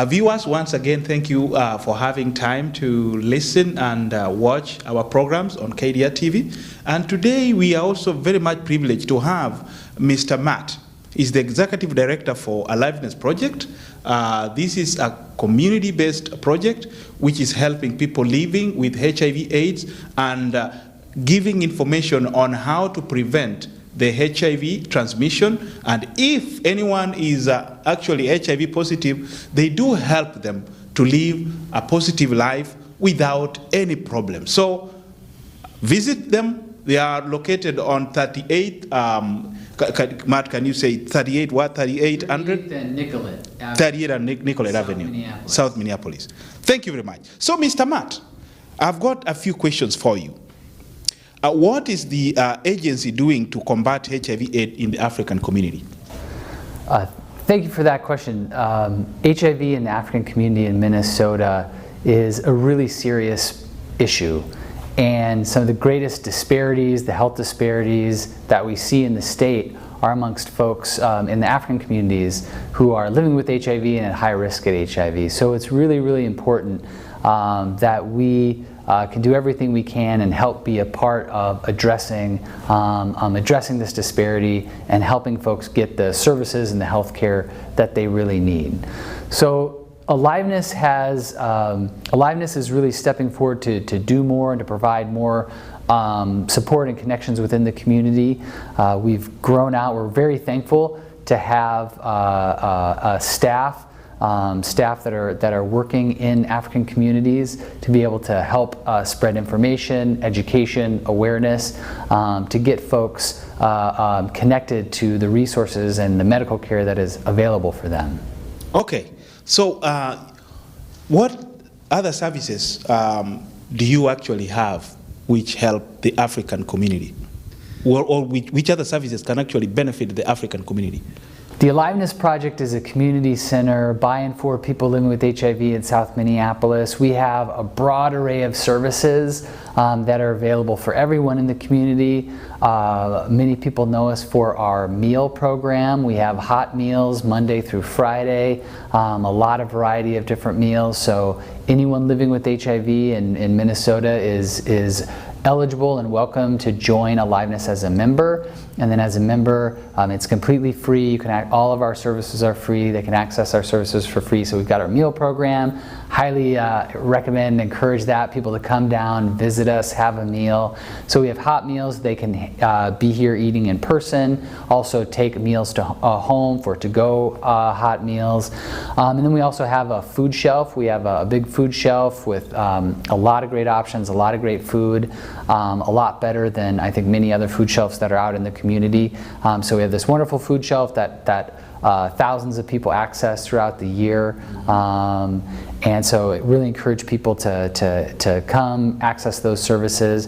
Viewers, once again, thank you for having time to listen and watch our programs on KDR TV. And today we are also very much privileged to have Mr. Matt. He's the Executive Director for Aliveness Project. This is a community-based project which is helping people living with HIV/AIDS and giving information on how to prevent the HIV transmission, and if anyone is actually HIV positive, they do help them to live a positive life without any problem. So visit them. They are located on 38, Matt, can you say 38 what? 3800? 38 and Nicollet. 38 and Nicollet Avenue, South Minneapolis. Thank you very much. So Mr. Matt, I've got a few questions for you. What is the agency doing to combat HIV/AIDS in the African community? Thank you for that question. HIV in the African community in Minnesota is a really serious issue. And some of the greatest disparities, the health disparities that we see in the state are amongst folks in the African communities who are living with HIV and at high risk at HIV. So it's really, really important that we can do everything we can and help be a part of addressing this disparity and helping folks get the services and the health care that they really need. So Aliveness is really stepping forward to do more and to provide more support and connections within the community. We've grown out. We're very thankful to have staff that are working in African communities to be able to help spread information, education, awareness, to get folks connected to the resources and the medical care that is available for them. Okay, so what other services do you actually have which help the African community? Or which other services can actually benefit the African community? The Aliveness Project is a community center by and for people living with HIV in South Minneapolis. We have a broad array of services that are available for everyone in the community. Many people know us for our meal program. We have hot meals Monday through Friday, a lot of variety of different meals. So anyone living with HIV in Minnesota is eligible and welcome to join Aliveness as a member. And then as a member, it's completely free. You can all of our services are free. They can access our services for free. So we've got our meal program. Highly recommend and encourage that people to come down, visit us, have a meal. So we have hot meals. They can be here eating in person. Also take meals to home for to-go hot meals. And then we also have a food shelf. We have a big food shelf with a lot of great options, a lot of great food, a lot better than I think many other food shelves that are out in the community. So we have this wonderful food shelf that thousands of people access throughout the year. And so it really encourage people to come access those services.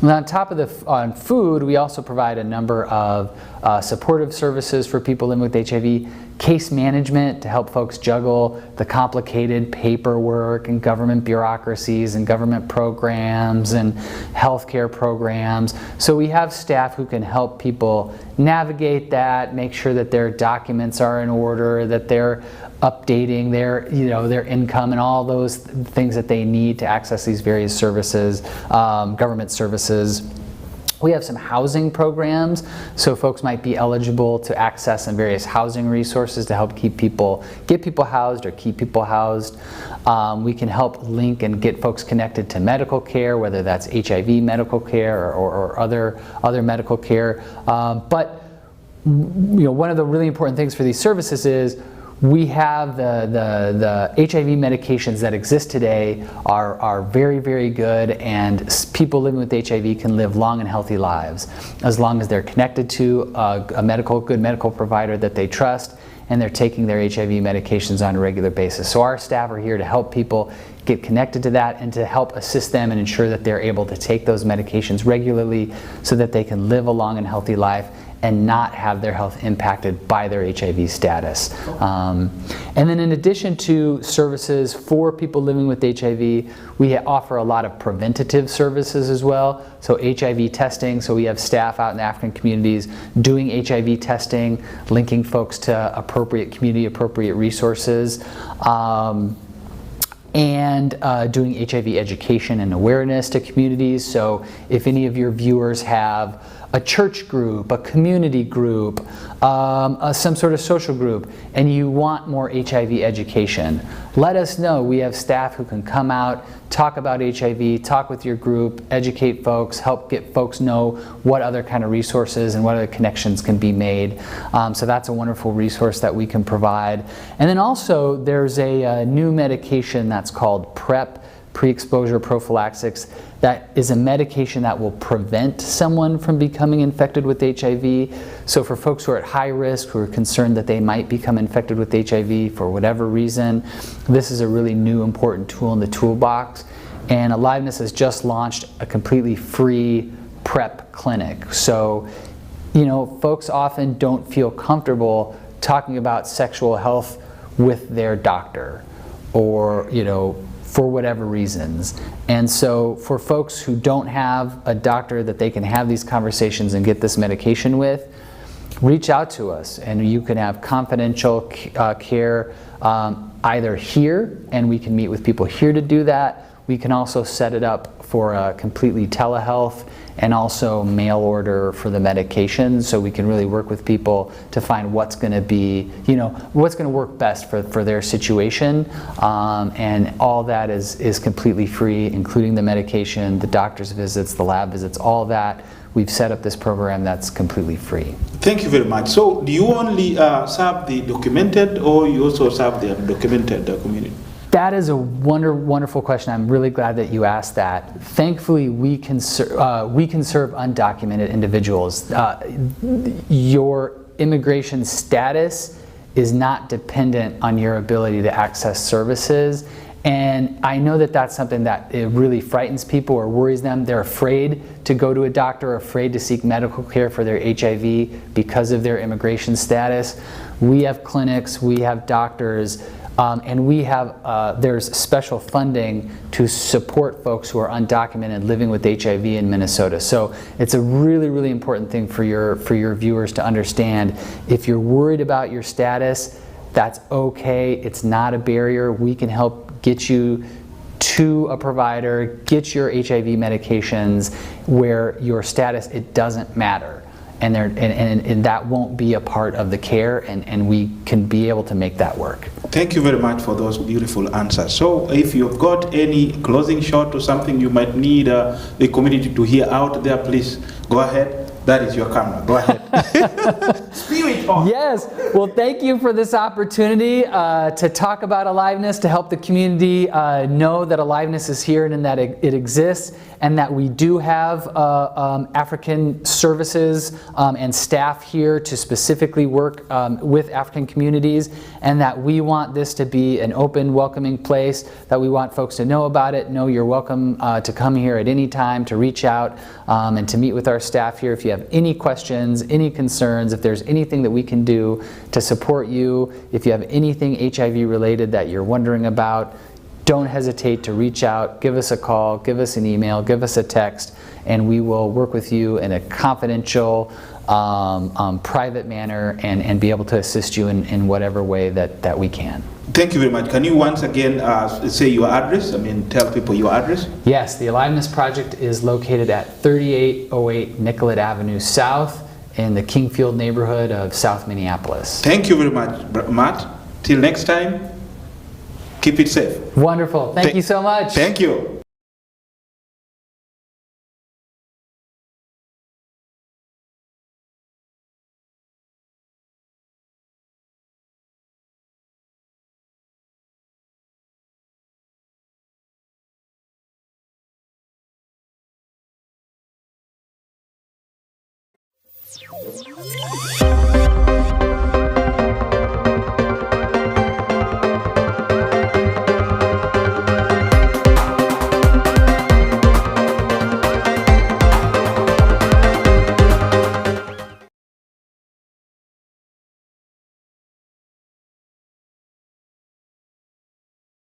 And on top of on food, we also provide a number of supportive services for people living with HIV. Case management to help folks juggle the complicated paperwork and government bureaucracies and government programs and healthcare programs. So we have staff who can help people navigate that, make sure that their documents are in order, that they're updating their income and all those things that they need to access these various services, government services. We have some housing programs, so folks might be eligible to access some various housing resources to help get people housed or keep people housed. We can help link and get folks connected to medical care, whether that's HIV medical care or other medical care. But one of the really important things for these services is we have the HIV medications that exist today are very, very good, and people living with HIV can live long and healthy lives as long as they're connected to a good medical provider that they trust and they're taking their HIV medications on a regular basis. So our staff are here to help people get connected to that and to help assist them and ensure that they're able to take those medications regularly so that they can live a long and healthy life and not have their health impacted by their HIV status. And then in addition to services for people living with HIV, we offer a lot of preventative services as well. So HIV testing, so we have staff out in the African communities doing HIV testing, linking folks to appropriate community appropriate resources. And doing HIV education and awareness to communities. So if any of your viewers have a church group, a community group, some sort of social group, and you want more HIV education, let us know. We have staff who can come out, talk about HIV, talk with your group, educate folks, help get folks know what other kind of resources and what other connections can be made. So that's a wonderful resource that we can provide. And then also there's a new medication that's called PrEP, pre-exposure prophylaxis. That is a medication that will prevent someone from becoming infected with HIV. So for folks who are at high risk, who are concerned that they might become infected with HIV for whatever reason, this is a really new important tool in the toolbox. And Aliveness has just launched a completely free PrEP clinic. So, you know, folks often don't feel comfortable talking about sexual health with their doctor, or, you know, for whatever reasons. And so for folks who don't have a doctor that they can have these conversations and get this medication with, reach out to us and you can have confidential care either here, and we can meet with people here to do that. We can also set it up for completely telehealth and also mail order for the medication, so we can really work with people to find what's going to be, you know, what's going to work best for their situation. And all that is completely free, including the medication, the doctor's visits, the lab visits, all that. We've set up this program that's completely free. Thank you very much. So do you only serve the documented, or you also serve the undocumented community? That is a wonderful question. I'm really glad that you asked that. Thankfully, we can serve undocumented individuals. Your immigration status is not dependent on your ability to access services. And I know that that's something that it really frightens people or worries them. They're afraid to go to a doctor, or afraid to seek medical care for their HIV because of their immigration status. We have clinics, we have doctors, and we have, there's special funding to support folks who are undocumented living with HIV in Minnesota. So it's a really important thing for your viewers to understand. If you're worried about your status, that's okay. It's not a barrier. We can help get you to a provider, get your HIV medications where your status, it doesn't matter. And that won't be a part of the care, and we can be able to make that work. Thank you very much for those beautiful answers. So if you've got any closing shot or something you might need the community to hear out there, please go ahead. That is your camera. Go ahead. Spew it on. Yes. Well, thank you for this opportunity to talk about Aliveness, to help the community know that Aliveness is here and that it exists, and that we do have African services and staff here to specifically work with African communities, and that we want this to be an open, welcoming place, that we want folks to know about it, know you're welcome to come here at any time, to reach out and to meet with our staff here. If you have any questions, any concerns, if there's anything that we can do to support you, if you have anything HIV related that you're wondering about, don't hesitate to reach out, give us a call, give us an email, give us a text, and we will work with you in a confidential, private manner and be able to assist you in whatever way that we can. Thank you very much. Can you once again say your address? I mean, tell people your address. Yes, the Aliveness Project is located at 3808 Nicollet Avenue South in the Kingfield neighborhood of South Minneapolis. Thank you very much, Matt. Till next time, keep it safe. Wonderful. Thank you so much. Thank you. Thank you.